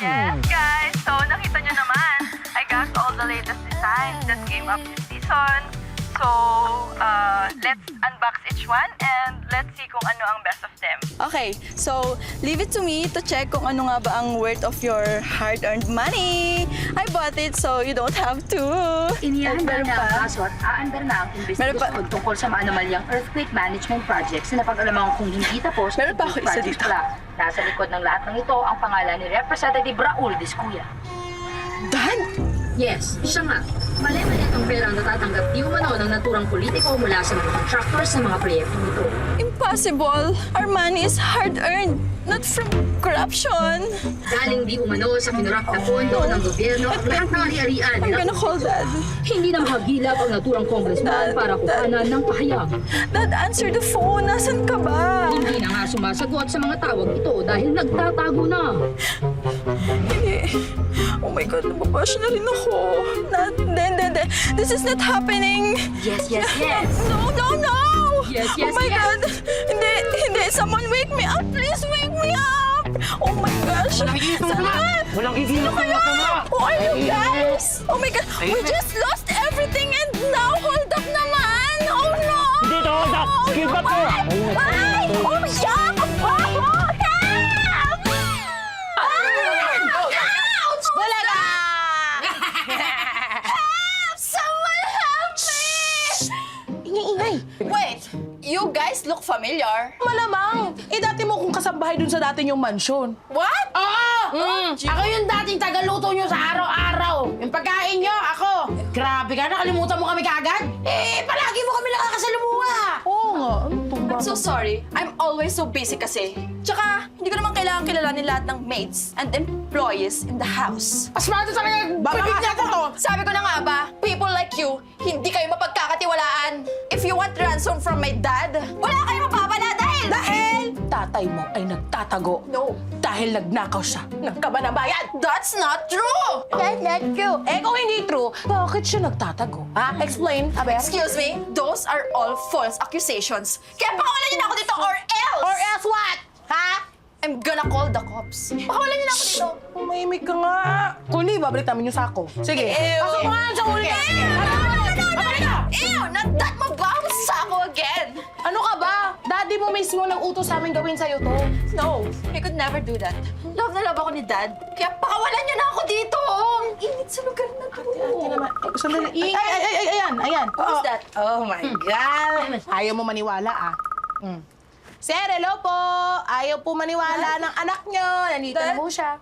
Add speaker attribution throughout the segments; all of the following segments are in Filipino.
Speaker 1: Yes, guys. So, nakita nyo naman, I got all the latest designs that came up this season. So, let's unbox each one and let's see kung ano ang best of them.
Speaker 2: Okay, so leave it to me to check kung ano nga ba ang worth of your hard-earned money. I bought it so you don't have to.
Speaker 3: Iniyahan
Speaker 2: Meron
Speaker 3: na
Speaker 2: pa.
Speaker 3: ang kaso at aandar na ang
Speaker 2: Meron pa.
Speaker 3: investigasyon tungkol sa maanomalyang earthquake management projects na napag-alamang kung hindi tapos
Speaker 2: Meron pa ako isa
Speaker 3: projects
Speaker 2: dito.
Speaker 3: pala. Nasa likod ng lahat ng ito ang pangalan ni Representative Raul Discuya.
Speaker 2: Dad?
Speaker 4: Yes, siya nga. Mali-mali ang pera ang natatanggap di umano ng naturang politiko mula sa mga contractors sa mga proyektong ito.
Speaker 2: Impossible. Our money is hard-earned, not from corruption.
Speaker 4: Galing di umano sa kinurap na pondo ng gobyerno at lahat ng ari-arian.
Speaker 2: I'm gonna call Dad.
Speaker 4: Hindi na mahagilap ang naturang congressman para kuhanan ng pahayag.
Speaker 2: Dad, answer the phone. Nasan ka ba?
Speaker 4: Hindi na nga sumasagot sa mga tawag ito dahil nagtatago na.
Speaker 2: Hindi. Oh my God, nababash na rin ako. Hindi. This is not happening.
Speaker 3: Yes.
Speaker 2: No.
Speaker 4: Yes,
Speaker 2: Oh my God. Hindi. Someone wake me up. Please wake me up. Oh my gosh. Saan?
Speaker 5: Walang gigilang ka na!
Speaker 2: Who are you guys? Oh my God. We just lost everything and now hold up naman. Oh no.
Speaker 5: Hindi ito, hold up. Give up ko.
Speaker 2: Ay! Oh yeah! Help! Ouch! Bulaga! Help! Someone help me!
Speaker 6: Ingay-ingay.
Speaker 2: Wait, you guys look familiar.
Speaker 6: Malamang. Dati mo kung kasambahay dun sa dati yung mansyon.
Speaker 2: What?
Speaker 6: Oo! Ako yung dating tagaluto nyo sa araw-araw. Yung pagkain nyo, ako. Grabe ka, nakalimutan mo kami kaagad? Palagi mo kami nakakasalumuha. Oo nga, ano to ba?
Speaker 2: I'm so sorry. I'm always so busy kasi. Tsaka, hindi ko naman kailangan kilalanin lahat ng maids and employees in the house.
Speaker 6: Pasmado talaga. Bibig niya to.
Speaker 2: Sabi ko na nga ba, people like you, hindi kayo mapagkakatiwalaan. If you want ransom from my dad, wala kayong mapapala dahil...
Speaker 6: Tatay mo ay nagtatago.
Speaker 2: No.
Speaker 6: Dahil nagnakaw siya ng kaban ng bayan.
Speaker 2: That's not true!
Speaker 6: That's not true. Kung hindi true, bakit siya nagtatago? Ha? Explain, Aber.
Speaker 2: Excuse me, those are all false accusations. Kaya pakawalan niyo na ako dito or else!
Speaker 6: Or else what? Ha?
Speaker 2: I'm gonna call the cops. Pakawalan niyo na ako dito.
Speaker 6: Umahimik ka nga. Kuni, babalik namin yung sako. Sige.
Speaker 2: Ew.
Speaker 6: Pasok mo nga sa huli.
Speaker 2: Ew! Not that mabaho sa ako again!
Speaker 6: Ano ka ba? Daddy mo mismo nag-utos sa amin gawin sa'yo to.
Speaker 2: No, he could never do that. Love na love ako ni Dad. Kaya pakawalan niyo na ako dito! Ang init sa lugar na to.
Speaker 6: Ate naman. Sandali. Ayan.
Speaker 2: Who's that?
Speaker 6: Oh my God. Ayaw mo maniwala, ah. Sir, hello po. Ayaw po maniwala ng anak nyo. Nandito na
Speaker 2: Dad?
Speaker 6: po siya.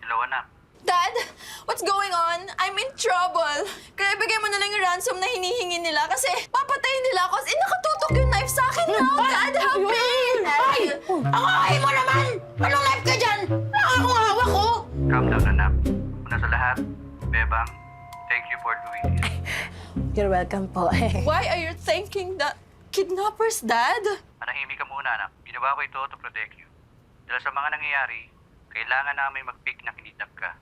Speaker 5: Hello, anak.
Speaker 2: Dad, what's going on? I'm in trouble. Kaya bigay mo na lang yung ransom na hinihingi nila kasi papatayin nila ako. Nakatutok yung knife sa akin now. Dad, help me!
Speaker 6: Ay! Ang okay mo naman! Anong life ka dyan? Wala akong hawak ko!
Speaker 5: Calm down, anak. Una sa lahat, Bebang, thank you for doing this.
Speaker 6: You're welcome po.
Speaker 2: Why are you thanking the kidnappers, Dad?
Speaker 5: Manahimik ka muna, anak. Ginawa ko ito to protect you. Dahil sa mga nangyayari, kailangan namin mag-pick na kinidnap ka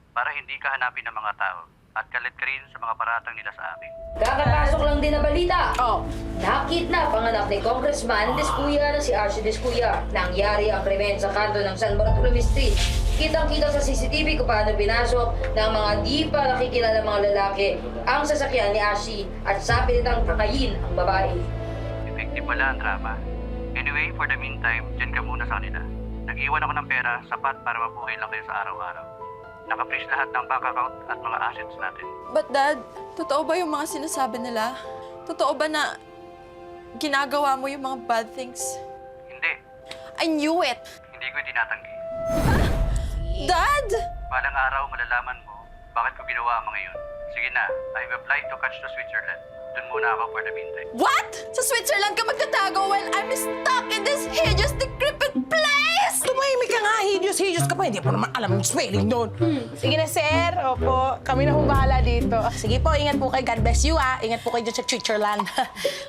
Speaker 5: para hindi ka hanapin ng mga tao at kalit ka rin sa mga paratang nila sa amin.
Speaker 4: Kakapasok lang din na balita.
Speaker 6: Oh.
Speaker 4: Nakidnap ang anak ni Congressman Discuya na si Archie Discuya. Nangyari ang krimen sa kanto ng San Bartolome Street. Kitang-kita sa CCTV kung paano pinasok ng mga di pa nakikilala mga lalaki ang sasakyan ni Archie at sa pilitang pakayin ang babae.
Speaker 5: Effective pala ang drama. Anyway, for the meantime, dyan ka muna sa kanila. Nag-iwan ako ng pera, sapat para mabuhay lang kayo sa araw-araw. Naka-freeze lahat ng bank account at mga assets natin.
Speaker 2: But Dad, totoo ba yung mga sinasabi nila? Totoo ba na ginagawa mo yung mga bad things?
Speaker 5: Hindi.
Speaker 2: I knew it!
Speaker 5: Hindi ko tinatanggi.
Speaker 2: Dad!
Speaker 5: Balang araw malalaman mo bakit ko ginawa ang mga yun. Sige na, I've applied to catch to Switzerland. Doon muna ako for the meantime.
Speaker 2: What? Sa Switzerland ka magtatago while I'm stuck in this hideous, decrepit place?
Speaker 6: Tumahimik ka nga, hideous ka pa. Hindi po naman alam yung spelling doon. Sige na, sir. Opo, kami na hong bahala dito. Sige po, ingat po kayo. God bless you, ha. Ingat po kayo dyan sa Switzerland.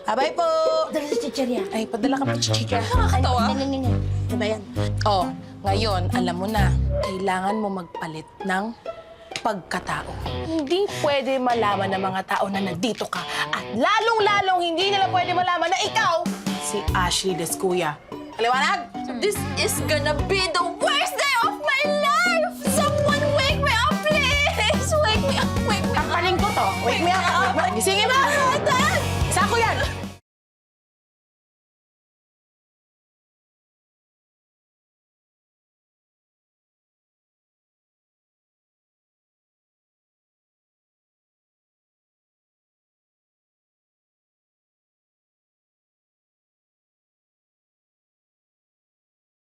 Speaker 6: Bye-bye po.
Speaker 4: Dala sa chicherya.
Speaker 6: Ay, padala ka pa sa Switzerland.
Speaker 2: Nakakatawa.
Speaker 6: Ano ba yan? Oh, ngayon, alam mo na, kailangan mo magpalit ng pagkatao. Hindi pwede malaman ng mga tao na nandito ka. At lalong-lalong hindi nila pwede malaman na ikaw si Ashley Discuya. Paliwanag?
Speaker 2: This is gonna be the worst day of my life! Someone
Speaker 6: Wake me up! Gisingin mo!